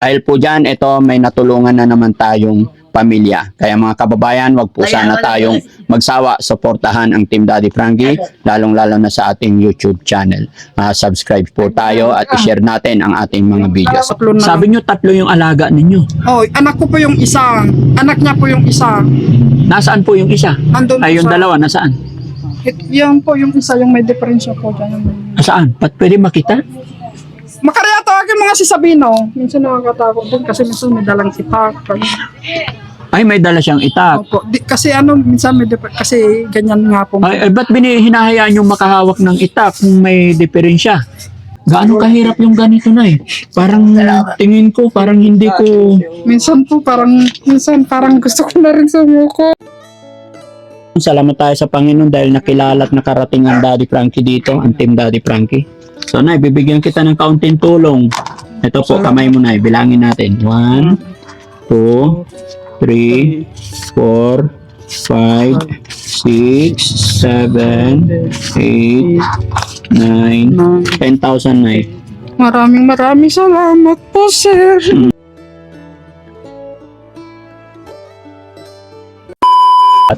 Dahil po dyan, ito may natulungan na naman tayong pamilya. Kaya mga kababayan, wag po sana tayong magsawa, suportahan ang Team Daddy Frankie, lalong-lalo na sa ating YouTube channel. Subscribe po tayo at i-share natin ang ating mga videos. Sabi nyo, 3 yung alaga ninyo. Oh, anak ko po yung isa. Anak niya po yung isa. Nasaan po yung isa? Nandun po Ay, yung sa- dalawa, nasaan? Yan po yung isa, yung may diferensya po dyan. Saan? Pwede makita? Makarya tawagin mga si Sabino. Minsan nakakatakot din kasi minsan may dalang itak. Ay, may dala siyang itak. Opo. Kasi minsan may kasi ganyan nga po. Ay, ba't hinahayaan yung makahawak ng itak kung may diferensya? Gaano kahirap yung ganito na eh? Parang tingin ko, parang hindi ko... Minsan parang gusto ko na rin sumuko. Salamat tayo sa Panginoon dahil nakilala at nakarating ang Daddy Frankie dito, ang Team Daddy Frankie. So, Nay, bibigyan kita ng kaunting tulong. Ito po, kamay mo, Nay. Bilangin natin. 1, 2, 3, 4, 5, 6, 7, 8, 9, 10,000, Nay. Maraming salamat po, sir.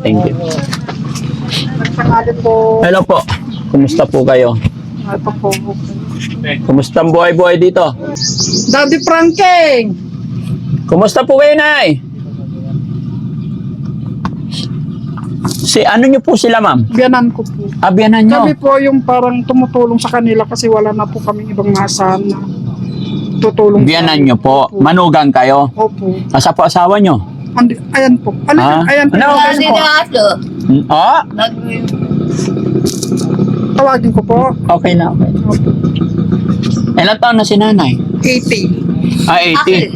Thank you. Nagsangalit po. Hello po. Kumusta po kayo? Ito po. Kumusta ang buhay-buhay dito? Daddy Frankie! Kumusta po kayo, Nay? Ano nyo po sila, ma'am? Biyanan ko po. Abyanan nyo? Kami po yung parang tumutulong sa kanila kasi wala na po kaming ibang masahan na tutulong. Biyanan nyo po. Manugang kayo. Opo. Asa po asawa nyo? Ayan po. Ayan po. Ano? Oh, Tawagin ko po. okay na, okay. Ilan taon na si nanay? 80. Ah, 80.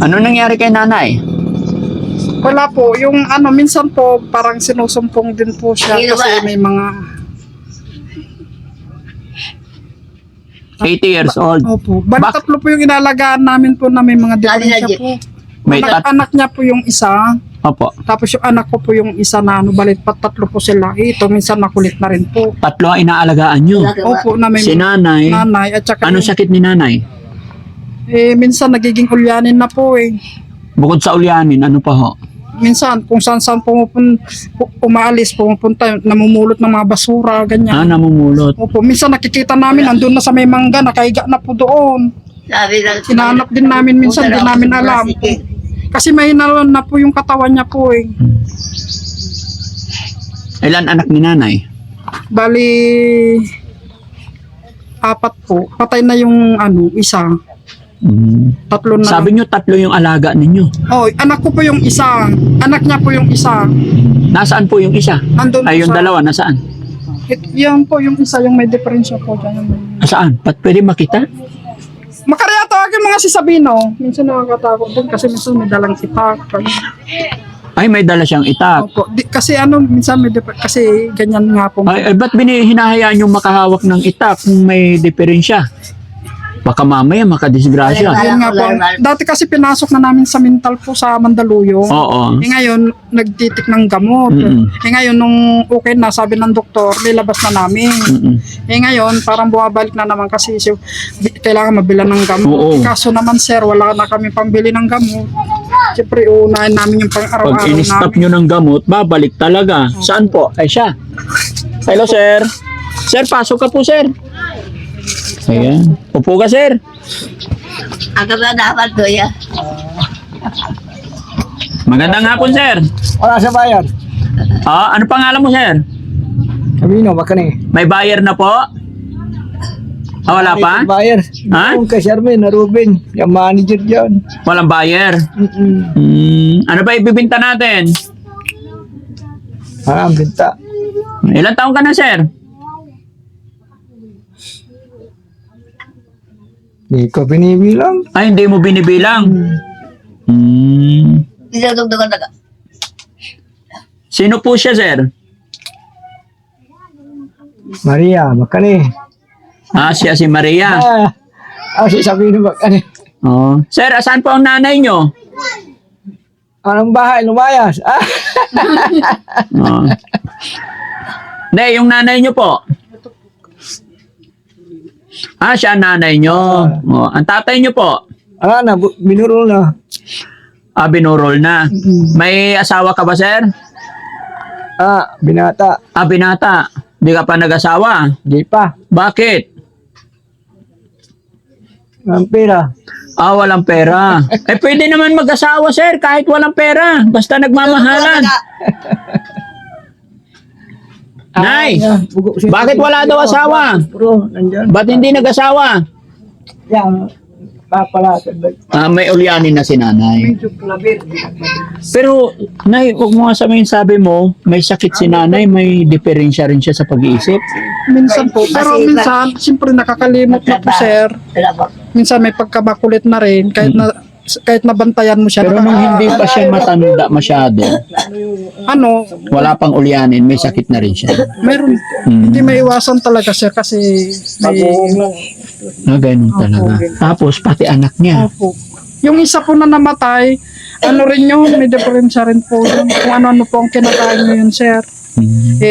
Ano nangyari kay nanay? Wala po. Yung minsan po parang sinusumpong din po siya kasi may mga... 80 years old. Opo. Bali tatlo po yung inalagaan namin po na may mga diferensya po. May Anak niya po yung isa. Opo. Tapos yung anak ko po yung isa na balit tatlo po sila. Ito minsan makulit na rin po. 3 ang inaalagaan nyo. Opo na may Si nanay, nanay at saka ano sakit ni nanay? minsan nagiging ulyanin na po eh. Bukod sa ulyanin, ano pa ho? Minsan kung saan pumupunta, namumulot ng mga basura, ganyan. Namumulot. Opo, minsan nakikita namin nandun na sa may mangga, nakahiga na po doon. Hinahanap din namin minsan, din namin alam. Kasi mahina na po yung katawan niya po eh. Ilan anak ni nanay? Bali, 4 po. Patay na yung isa. 3 na. Sabi nyo 3 yung alaga ninyo. Oh, anak ko po yung isa. Anak niya po yung isa. Nasaan po yung isa? Nandun Ay, yung po sa... dalawa, nasaan? Yan po yung isa, yung may diferensya po dyan. Saan? Pwede makita? Makarya tawagin mga si Sabino. Minsan nakakatakot din kasi minsan may dalang itak. Ay, may dala siyang itak. Opo. Kasi minsan may kasi ganyan nga po. Ay, ba't hinahayaan yung makahawak ng itak kung may diferensya? Baka mamaya makadisgrasya. Ayun nga po. Dati kasi pinasok na namin sa mental po sa Mandaluyong. Oo. Ngayon, nagtitik ng gamot. Ngayon, nung okay na, sabi ng doktor, nilabas na namin. Ngayon, parang bumabalik na naman kasi kailangan mabilan ng gamot. Oo. Kaso naman, sir, wala na kami pambili ng gamot. Siyempre, uunahin namin yung pang-araw-araw Pag in-stop namin. nyo ng gamot, babalik talaga. Saan po? Ay, siya. Hello, sir. Sir, pasok ka po, sir. Ayan. Upo ka, sir. Agad na dapat to ya. Magandang hapon, sir. Wala sa bayar. Ano pangalan mo, sir? Sabi no, baka ni. May buyer na po? Wala pa? Bayar. Ha? Yung kay Sherman, na Ruben, yung manager dyan. Walang buyer. Ano ba ibibinta natin? Binta. Ilan taon ka na, sir? Hindi ko binibilang. Ay, hindi mo binibilang. Dinadugdugan taga. Sino po siya, sir? Maria, baka ni. Siya si Maria. Si sabi no, baka ni. Sir, asan po ang nanay nyo? Anong bahay, lumayas. Hindi, yung nanay nyo po. Ah, siya ang nanay nyo. Oh, ang tatay nyo po? Binurol na. Ah, binurol na. May asawa ka ba, sir? Binata. Ah, binata. Di ka pa nag-asawa? Di pa. Bakit? Ang pera. Ah, walang pera. Eh, pwede naman mag-asawa, sir, kahit walang pera. Basta nagmamahalan. Nay, bakit wala daw asawa? Bro, nandyan. Ba't hindi nag-asawa? Yan. Papalatag. Ah, may ulyanin na si nanay. Pero, nay, huwag mo nga sabi mo, may sakit si nanay, may diferensya rin siya sa pag-iisip. Minsan po. Pero minsan, siyempre nakakalimot na po, sir. Minsan may pagkabakulit na rin. Kahit nabantayan mo siya. Pero nung hindi pa siya matanda masyado, Ano, wala pang ulyanin, may sakit na rin siya. meron. Hindi maiwasan talaga siya kasi may... Ah, ganun talaga. Tapos, pati anak niya. Opo. Yung isa po na namatay, ano rin yun, may diferensya rin po yun. Kung ano-ano po ang kinakain niya yun, sir.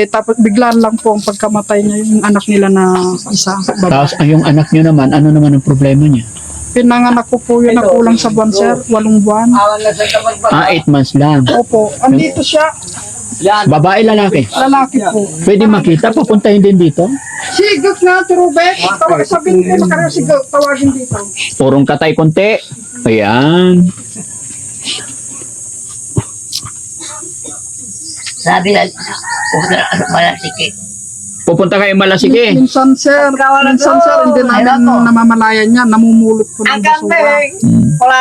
Tapos biglaan lang po ang pagkamatay niya, yung anak nila na isa. Tapos, yung anak niyo naman, ano naman ang problema niya? Pinanganak ko po yun na kulang sa buwan, sir. 8 buwan. Ah, 8 months lang. Opo. Andito siya. Babae, lalaki. Lalaki po. Pwede makita, papuntahin din dito. Sigok nga, Turubek. Sabihin ko na kayo sigok. Tawagin dito. Purong katay konti. Ayan. Sabi lang, malasiki. Pupunta kayo Malasigi. Minsan, sir, hindi namin namamalayan niya. Namumulot po ng basura.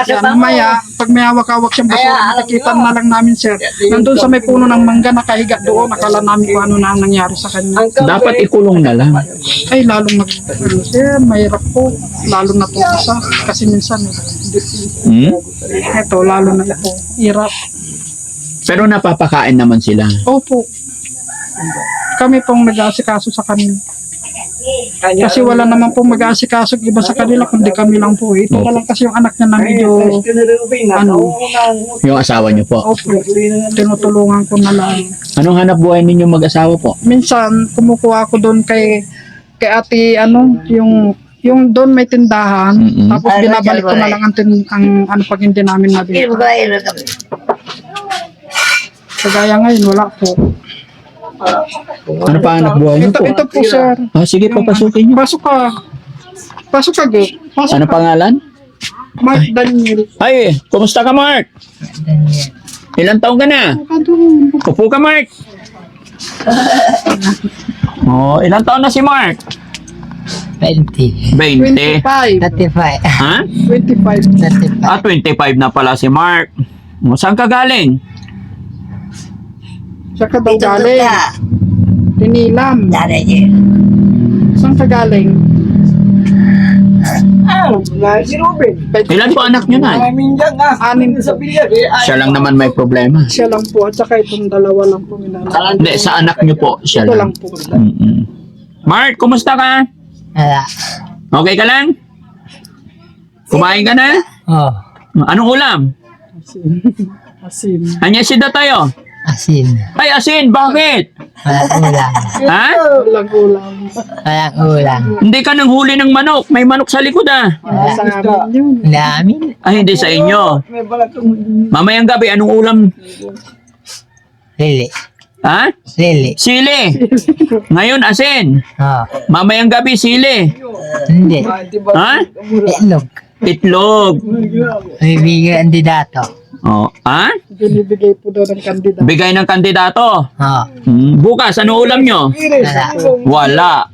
Kaya mamaya, pag may hawak-hawak siyang basura, nakikita na lang namin, sir. Nandun sa may puno ng mangga, nakahiga doon, nakala namin kung ano na ang nangyari sa kanya. Dapat ikulong na lang. Ay, lalong sir, mahirap po. Lalo na po isa. Kasi minsan, eto, lalo na po. Hirap. Pero napapakain naman sila. Opo. Kami pong nag-aasikaso sa kanila. Kasi wala naman pong mag-aasikaso iba sa kanila, kundi kami lang po. Ito na lang kasi yung anak niya na medyo, Yung asawa niyo po. opo, tinutulungan ko na lang. Anong hanap buhay ninyo mag-asawa po? Minsan, kumukuha ako doon kay ate, yung doon may tindahan, tapos binabalik ko na lang ang ano pag hindi namin nabili. Kagaya ngayon, wala po. Ano pa hanap buhay niyo po? Ito po, sir. Ah, sige, papasukin niyo. Pasok ka. Pasok ka, Go. Pasok Ano ka. pangalan? Mark Daniel. Ay, kumusta ka, Mark? Ilang taong ka na? Upo ka, Mark. Oh, ilang taon na si Mark? 20. 20. 25. 35. Ha? 25. 35. Ah, 25 na pala si Mark. O, saan ka galing? Siya ka daw galing. Tinilam. Dari niya. Saan ka galing? Si Ruben. Ilan po anak niyo na? Minsan Anim sa bilyag. Siya lang naman may problema. Siya lang po. At saka itong dalawa lang po minana. Hindi, sa anak niyo po, siya Ito lang. lang po. Mark, kumusta ka? Wala. Okay ka lang? Kumain ka na? Oh. Anong ulam? Asin. Anyasida tayo. Asin. Ay, asin, bakit? Walang ulam. Ha? Walang ulam. Walang ulam. Hindi ka nang huli ng manok. May manok sa likod ah. Sa amin yun. Namin. Ay, hindi sa inyo. May balatong Mamayang gabi, anong ulam? Lili. Ha? Lili. Sili. Ngayon, asin. Oh. Mamayang gabi, sili. Hindi. Ha? Itlog. Itlog. May bigyan dato. Oh, ha? Binibigay po daw ng kandidato. Bigay ng kandidato. Oh. Bukas, ano ulam nyo? Wala.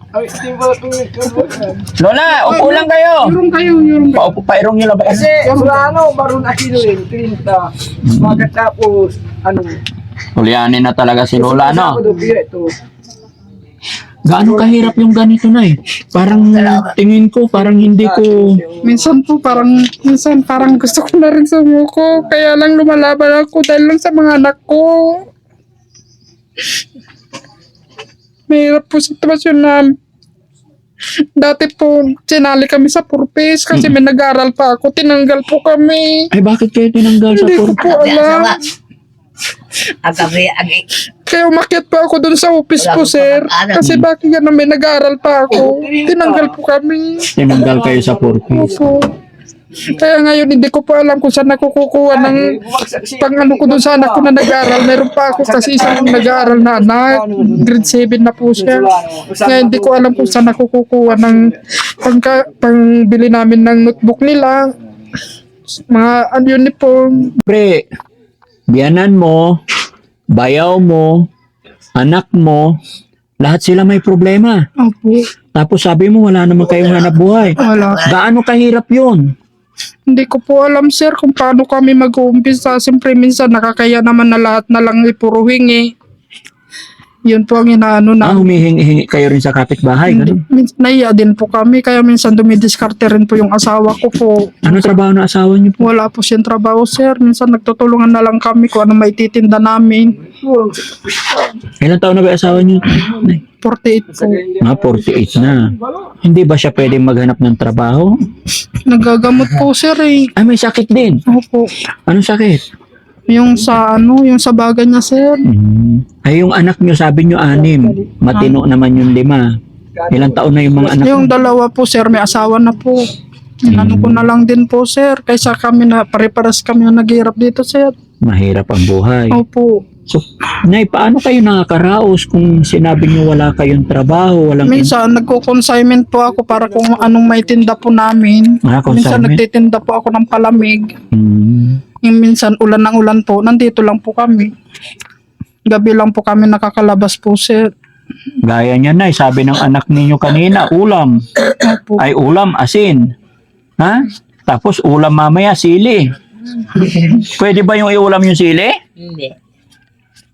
Lola, upo lang kayo. Yurong kayo. Paupo, pairong nyo lang ba? Kasi wala baron akino rin, 30. Magkatapos, Ulyanin na talaga si Lola, no? Ito. Gaano kahirap yung ganito na eh. Parang tingin ko, parang hindi ko... Minsan parang gusto ko na rin sumuko. Kaya lang lumalaban ako dahil lang sa mga anak ko. Mahirap po sitwasyon na dati po sinali kami sa purpose kasi may nag-aaral pa ako. Tinanggal po kami. Ay, bakit kayo tinanggal sa Hindi ko purpose? po alam. Ang gabi, Kaya umakyat pa ako dun sa office po, sir. Kasi bakit nga may nag-aaral pa ako. Tinanggal po kami. Tinanggal kayo sa purpose. Opo. Kaya ngayon hindi ko pa alam kung saan ako kukuha ng pang-ano ko dun sa anak ko na nag-aaral. Meron pa ako kasi isang nag-aaral na anak. Grade 7 na po siya. Kaya hindi ko alam kung saan ako kukuha ng pangbili namin ng notebook nila. Mga uniform. Pre, biyanan mo, bayaw mo, anak mo, lahat sila may problema. Opo. Tapos sabi mo wala naman kayong hanap buhay. Wala. Gaano kahirap yun? Hindi ko po alam, sir, kung paano kami mag-uumpisa. Siyempre, minsan nakakaya naman na lahat na lang ipuro hingi. Yun po ang inaano na. Humihingi kayo rin sa kapitbahay. Ganun. Naiya din po kami, kaya minsan dumidiskarte rin po yung asawa ko po. Ano trabaho ng asawa niyo po? Wala po siyang trabaho, sir. Minsan nagtutulungan na lang kami kung ano may titinda namin. Ilang taon na ba yung asawa niyo? 48 po. 48 na. Hindi ba siya pwedeng maghanap ng trabaho? Nagagamot po, sir, eh. Ay, may sakit din. Opo. Anong sakit? Yung sa baga niya, sir. Ay, yung anak niyo, sabi niyo 6. Matino naman yung 5. Ilang taon na yung mga anak Yung niyo? dalawa po, sir, may asawa na po. Inano ko na lang din po, sir. Kaysa kami na pare-paras kami na naghihirap dito, sir. Mahirap ang buhay. Opo. So, Nay, paano kayo nakakaraos kung sinabi niyo wala kayong trabaho, walang Minsan, nagko-consignment po ako para kung anong may tinda po namin. Minsan, consignment? nagtitinda po ako ng palamig. Hmm. Yung minsan, ulan ng ulan po, nandito lang po kami. Gabi lang po kami nakakalabas po, sir. Gaya niya, Nay, sabi ng anak ninyo kanina, ulam. Opo. Ay, ulam, asin. Ha? Tapos ulam mamaya, sili. Pwede ba yung iulam yung sili? Hindi.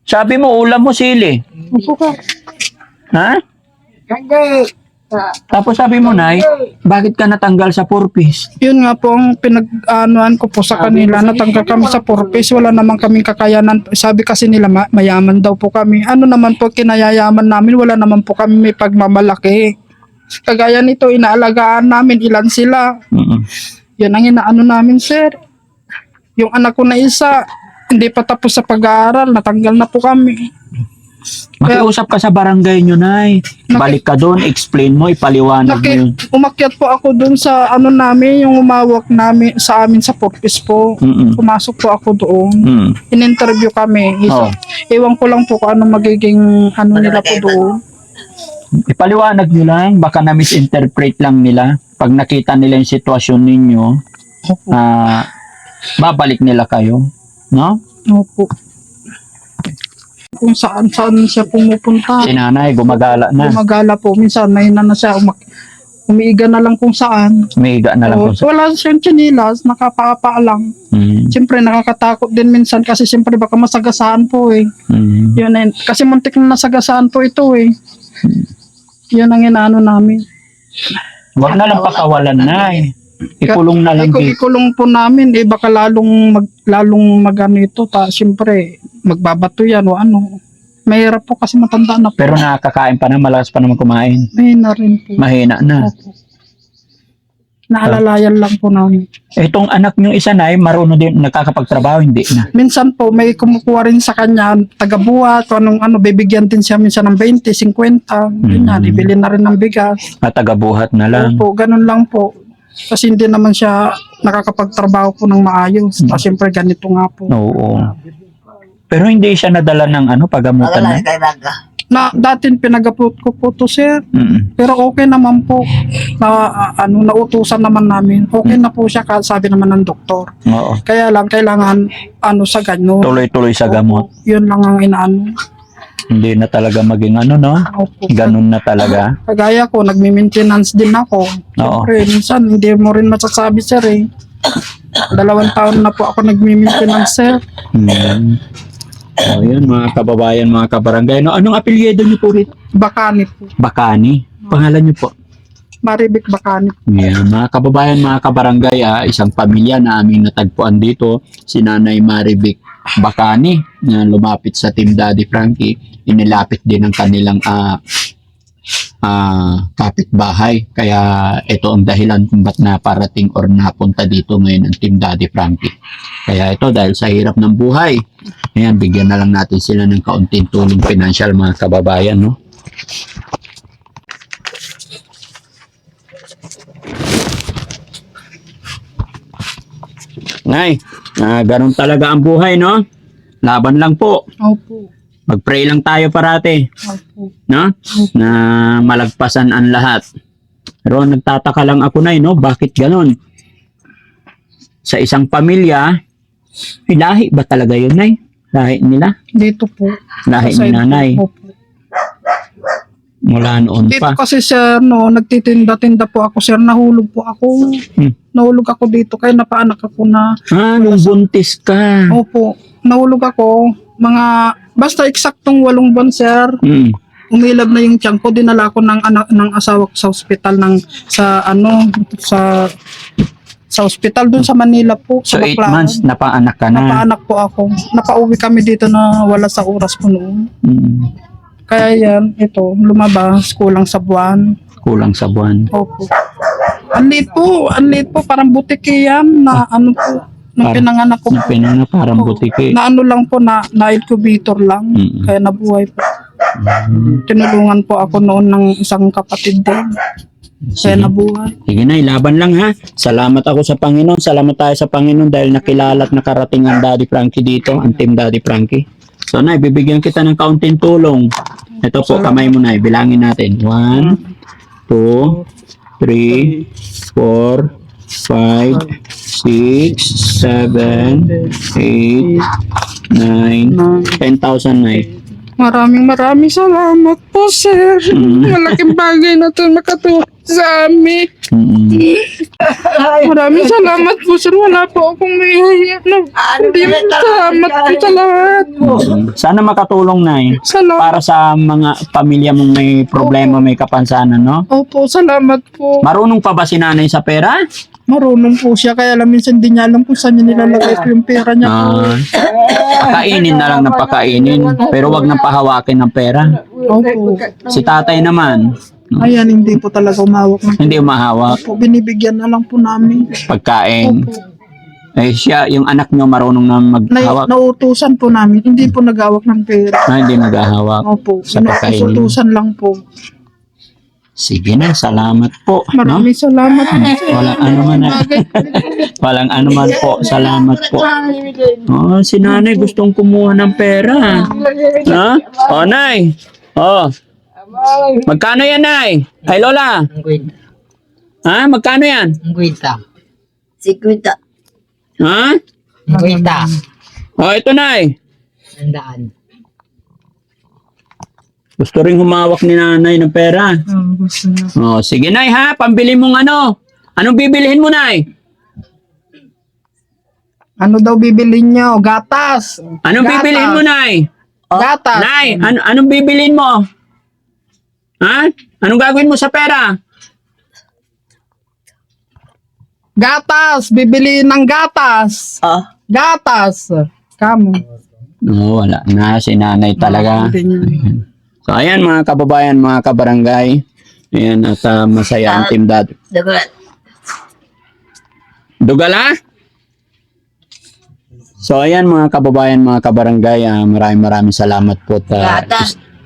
Sabi mo, ulam mo sili. Opo ka. Ha? Tapos sabi mo, Nay, bakit ka natanggal sa purpose? Yun nga po ang pinag-anuan ko po sa kanila. Natanggal kami sa purpose. Wala naman kaming kakayanan. Sabi kasi nila mayaman daw po kami. Ano naman po kinayayaman namin? Wala naman po kami may pagmamalaki. Kagaya nito, inaalagaan namin. Ilan sila? Yun ang inaano namin, sir. Yung anak ko na isa, hindi pa tapos sa pag-aaral. Natanggal na po kami. Makiusap ka sa barangay nyo, Nay. Balik ka doon, explain mo, ipaliwanag mo yun. Umakyat po ako dun sa ano namin, yung umawak namin sa amin sa purpose po. Pumasok po ako doon. In-interview kami. Oh. Ewan ko lang po kung ano magiging ano nila po doon. Ipaliwanag nyo lang, baka na-misinterpret lang nila. Pag nakita nila yung sitwasyon ninyo, babalik nila kayo. No? Opo. Kung saan siya pumupunta. Si nanay, gumagala na. Gumagala po. Minsan, may na siya. Umiiga na lang kung saan. Umiiga na lang Oo, kung saan. wala siyang chinilas, nakapapa lang. Siyempre, nakakatakot din minsan kasi siyempre baka masagasaan po eh. Yun na, kasi muntik na nasagasaan po ito eh. Yun ang inaano namin. Huwag na lang pakawalan, Nay. Ikulong na lang dito. Ikulong po namin eh baka lalong magano ito siyempre magbabato yan o ano. Mahirap po kasi matanda na po. Pero nakakain pa na, malakas pa naman kumain. Mahina rin po. Mahina na. Opo. Naalalayan lang po namin. Itong anak nyo isa, Nay, marunong din, nakakapagtrabaho, hindi na. Minsan po may kumukuha rin sa kanya tagabuhat o anong bibigyan din siya minsan ng 20, 50. Ganyan, ibili na rin ng bigas. At tagabuhat na lang. Opo, ganun lang po. Kasi hindi naman siya nakakapagtrabaho po ng maayos. Siyempre ganito nga po. Oo. Pero hindi siya nadala ng pagamutan na. Dati pinagapot ko po to, sir. Pero okay naman po. Nautusan naman namin. Okay na po siya, sabi naman ng doktor. Oo. Kaya lang kailangan sa ganyo. Tuloy-tuloy sa gamot. Yun lang ang inaano. Hindi na talaga maging no? Opo. Ganun na talaga. Kagaya ko, nagmi-maintenance din ako. Siyempre, minsan hindi mo rin masasabi, sir eh. 2 taon na po ako nagmi-maintenance, sir. O yun, mga kababayan, mga kabarangay. No, anong apelyido niyo po rito? Bakani po. Bakani. Pangalan niyo po? Maribik Bakani. Yeah, mga kababayan, mga kabarangay, isang pamilya na aming natagpuan dito, si Nanay Maribik Bakani, na lumapit sa Team Daddy Frankie. Inilapit din ang kanilang kapitbahay. Kaya ito ang dahilan kung ba't naparating or napunta dito ngayon ang Team Daddy Frankie. Kaya ito, dahil sa hirap ng buhay, ayan, bigyan na lang natin sila ng kaunting tulong financial, mga kababayan, no? Nay, ganun talaga ang buhay, no? Laban lang po. Opo. Mag-pray lang tayo parati, Opo. no? Na malagpasan ang lahat. Pero nagtataka lang ako, Nay, no? Bakit ganun? Sa isang pamilya, lahi ba talaga yun, Nay? Lahi nila? Dito po. Lahi Sa ni side nanay. po. Opo. Mula noon Dito pa. kasi sir, no, nagtitinda-tinda po ako sir, nahulog po ako. Nahulog ako dito, kaya napaanak ako na. Nung buntis ka. Opo, nahulog ako. Basta eksaktong 8 buwan sir. Mm. Umilab na yung tiyan ko, dinala ko ng anak ng asawa ko sa ospital sa ospital dun sa Manila po. So, sa 8 Baclaran. months, napaanak ka na. Napaanak po ako. Napauwi kami dito na wala sa oras po noon. Mm. Kaya yan, ito, lumabas, kulang sa buwan. Kulang sa buwan. Opo. Ang liit po, parang butiki yan, na ano po, nung Parang- pinanganak ko po. Pinana parang Oo. butiki. Na ano lang po, na incubator lang, Mm. kaya nabuhay po. Tinulungan po ako noon ng isang kapatid din, kaya Sige. nabuhay. Sige na, laban lang ha. Salamat ako sa Panginoon. Salamat tayo sa Panginoon dahil nakilala at nakarating ang Daddy Frankie dito, ang Team Daddy Frankie. So, Nay, bibigyan kita ng kaunting tulong. Ito po, kamay mo, Nay. Bilangin natin. 1, 2, 3, 4, 5, 6, 7, 8, 9, 10,000, Nay. Maraming salamat po, sir. Malaking bagay na ito makatulong sa amin. Maraming salamat po, sir. Wala po akong may hindi mo salamat po sa lahat. Sana makatulong, Nay. Salamat. Para sa mga pamilya mong may problema, may kapansanan, no? Opo, salamat po. Marunong pa ba si nanay sa pera? Marunong po siya, kaya lang minsan hindi niya alam kung saan niya nilalagay po yung pera niya po. Pakainin na lang ng pakainin. Pero wag nang pahawakin ng pera. Opo. Si tatay naman, Ayan, hindi po talaga umawak ng hindi umahawak. po. Binibigyan na lang po namin. Pagkain. Opo. Eh siya, yung anak nyo marunong na maghawak. Nautusan po namin, hindi po nagawak ng pera. Hindi naghahawak. Opo, Sa pagkain. inuutusan lang po. Sige na, salamat po. No? Maraming salamat po. Walang ano man. Walang ano man po. Salamat po. Oh, si nanay gustong kumuha ng pera. Ha? Oh, Nay. Oh. Magkano yan, Nay? Ay, Lola. Ang kwenta. Ha? Magkano yan? Ang kwenta. Ha? Ang kwenta. Oh, ito, Nay. Ang daan. Gusto rin humawak ni nanay ng pera. Gusto niya. Oh, sige, Nay, ha? Pambili mong ano? Anong bibilihin mo, Nay? Ano daw bibilin niyo? Gatas. Anong Gatas. bibilihin mo, Nay? Gatas. Nay, anong bibilihin mo? Ha? Anong gagawin mo sa pera? Gatas. Bibili ng gatas. Gatas. Kamo. No, wala na. Si nanay talaga. Hindi niya. So, ayan mga kababayan, mga kabarangay. Ayan, at masaya ang Team Dad. Dugala? So, ayan mga kababayan, mga kabarangay. Maraming salamat po.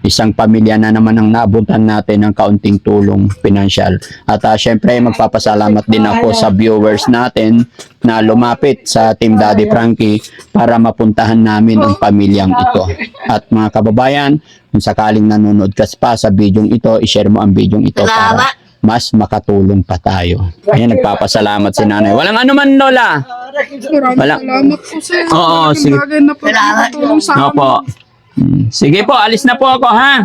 Isang pamilya na naman ang naabutan natin ng kaunting tulong pinansyal. At syempre, magpapasalamat din ako sa viewers natin na lumapit sa Team Daddy Frankie para mapuntahan namin ang pamilyang ito. At mga kababayan, kung sakaling nanonood ka pa sa bidyong ito, i-share mo ang bidyong ito para mas makatulong pa tayo. Ayan, nagpapasalamat si nanay. Walang anuman, Lola. Wala. Salamat po, sir. Oo, Malaking sige. bagay na po nakatulong sa amin. Opo. Sige po, alis na po ako, ha?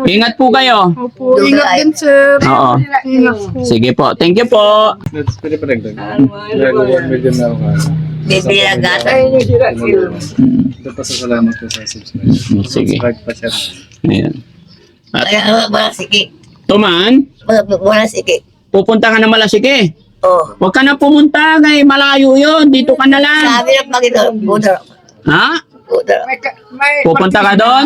Ingat po kayo. Opo, ingat din, sir. Oo. Ingat po. Sige po. Thank you po. Pwede pa dagdag. Medyo na ako. Ito pa sa salamat po sa subscribe. Sige. Subscribe pa siya. Ayan. Wala sige. Tuman, Wala sige. pupunta ka na Malasike. Oh. Huwag ka na pumunta kay malayo yun. Dito ka na lang. Sabi ng Panginoon, Buddha. Ha? puta. Pupunta ka doon?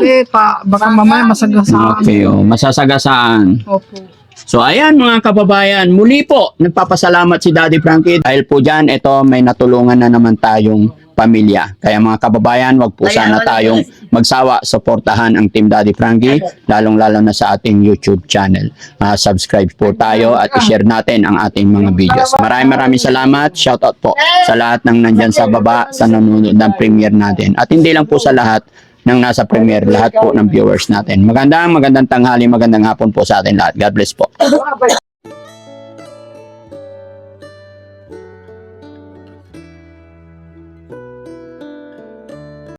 Baka mamaya masagasaan. Okay, masasagasaan. Opo. So ayan mga kababayan, muli po nagpapasalamat si Daddy Frankie dahil po dyan, ito may natulungan na naman tayong pamilya. Kaya mga kababayan, wag po sana tayong magsawa, suportahan ang Team Daddy Frankie, lalong-lalo na sa ating YouTube channel. Subscribe po tayo at i-share natin ang ating mga videos. Maraming salamat, shoutout po sa lahat ng nandyan sa baba sa nanonood ng premiere natin. At hindi lang po sa lahat ng nasa premiere, lahat po ng viewers natin. Magandang tanghali, magandang hapon po sa atin lahat. God bless po.